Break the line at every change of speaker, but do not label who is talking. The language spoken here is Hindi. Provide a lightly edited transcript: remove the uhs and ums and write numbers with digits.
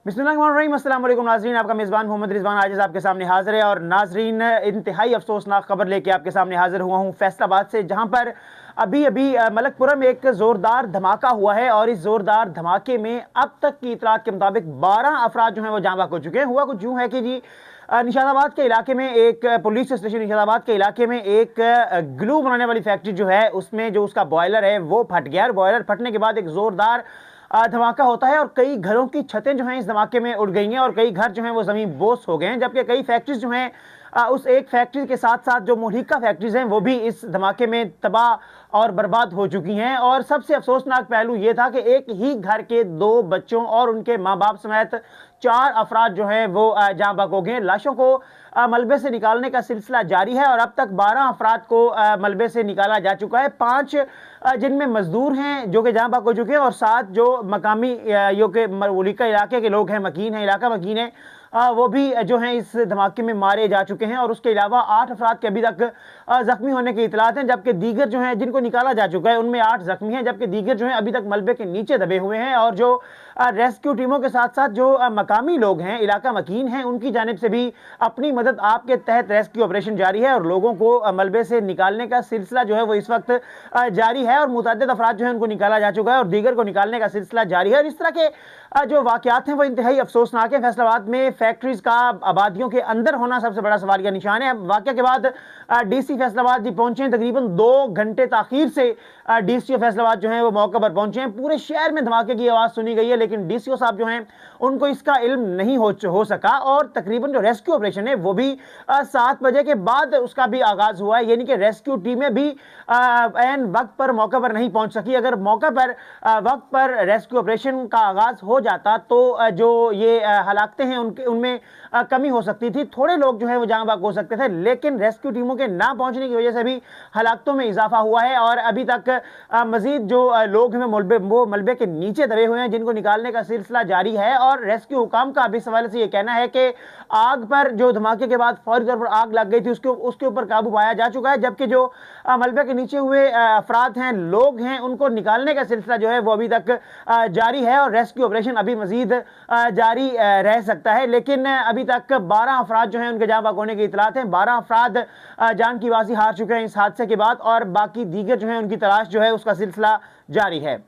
बिस्मिल्लाहिर्रहमानिर्रहीम, अस्सलाम वालेकुम नाज़रीन। आपका मेज़बान मोहम्मद रिजवान आज आपके सामने हाज़िर है। और नाज़रीन, इंतहाई अफसोसनाक खबर लेके आपके सामने हाज़िर हुआ हूँ फैसलाबाद से, जहाँ पर अभी अभी मलकपुरा में एक ज़ोरदार धमाका हुआ है। और इस ज़ोरदार धमाके में अब तक की इतलात के मुताबिक 12 अफराद जो हैं वो जाँ बहक हो चुके हैं। हुआ कुछ यूँ है कि जी निशाताबाद के इलाके में एक पुलिस स्टेशन निशाताबाद के इलाके में एक ग्लू बनाने वाली फैक्ट्री जो है उसमें जो उसका बॉयलर है वो फट गया। और बॉयलर फटने के बाद एक ज़ोरदार धमाका होता है और कई घरों की छतें जो हैं इस धमाके में उड़ गई हैं और कई घर जो हैं वो ज़मीन बोस हो गए हैं। जबकि कई फैक्ट्रीज जो हैं उस एक फैक्ट्री के साथ साथ जो मुल्हिका फैक्ट्रीज हैं वो भी इस धमाके में तबाह और बर्बाद हो चुकी हैं। और सबसे अफसोसनाक पहलू ये था कि एक ही घर के 2 बच्चों और उनके माँ बाप समेत 4 अफराद जो हैं वो जाँ बहक हो गए। लाशों को मलबे से निकालने का सिलसिला जारी है और अब तक 12 अफराद को मलबे से निकाला जा चुका है। 5 जिनमें मजदूर हैं जो कि जाँ बहक हो चुके हैं और 7 जो मकामी जो कि मुल्हिका इलाके के लोग हैं, मकीन हैं, इलाका मकीन है, वो भी जो हैं इस धमाके में मारे जा चुके हैं। और उसके अलावा 8 अफराद के अभी तक जख्मी होने की इतलात हैं। जबकि दीगर जो हैं जिनको निकाला जा चुका है उनमें 8 जख्मी हैं, जबकि दीगर जो हैं अभी तक मलबे के नीचे दबे हुए हैं। और जो रेस्क्यू टीमों के साथ साथ जो मकामी लोग हैं, इलाका मकीन हैं, उनकी जानिब से भी अपनी मदद आपके तहत रेस्क्यू ऑपरेशन जारी है और लोगों को मलबे से निकालने का सिलसिला जो है वो इस वक्त जारी है। और मुतअद्दिद अफराद जो है उनको निकाला जा चुका है और दीगर को निकालने का सिलसिला जारी है। और इस तरह के जो वाकयात हैं वो इंतहाई अफसोसनाक है। फैसलाबाद में फैक्ट्रीज का आबादियों के अंदर होना सबसे बड़ा सवाल का निशान है। वाकया के बाद डीसी फैसलाबाद जी पहुंचे, तकरीबन 2 घंटे ताखीर से डीसीओ फैसलाबाद जो है वो मौके पर पहुंचे हैं। पूरे शहर में धमाके की आवाज़ सुनी गई है, लेकिन डीसीओ साहब जो हैं उनको इसका इल्म नहीं हो सका। और तकरीबन जो रेस्क्यू ऑपरेशन है वो भी 7 बजे के बाद उसका भी आगाज़ हुआ है, यानी कि रेस्क्यू टीमें भी ऐन वक्त पर मौके पर नहीं पहुंच सकी। अगर मौके पर वक्त पर रेस्क्यू ऑपरेशन का आगाज़ हो जाता तो जो ये हलाकतें हैं उनमें कमी हो सकती थी, थोड़े लोग जो है वो जाँ बहक हो सकते थे। लेकिन रेस्क्यू टीमों के ना पहुंचने की वजह से भी हलाकतों में इजाफा हुआ है और अभी तक मजीद जो लोग हैं वो मलबे के नीचे दबे हुए हैं, जिनको निकालने का सिलसिला जारी है। और रेस्क्यू हुकाम का अभी इस हवाले से ये कहना है कि आग पर जो धमाके के बाद फौरी तौर पर आग लग गई थी उसके ऊपर काबू पाया जा चुका है। जबकि जो मलबे के नीचे हुए अफराद हैं, लोग हैं, उनको निकालने का सिलसिला जो है वो अभी तक जारी है और रेस्क्यू ऑपरेशन अभी मजीद जारी रह सकता है। लेकिन अभी तक 12 अफराद जो हैं उनके जाँ बहक होने की इतलात हैं। 12 अफराद जान की बाजी हार चुके हैं इस हादसे के बाद और बाकी दीगर जो हैं उनकी तलाश जो है उसका सिलसिला जारी है।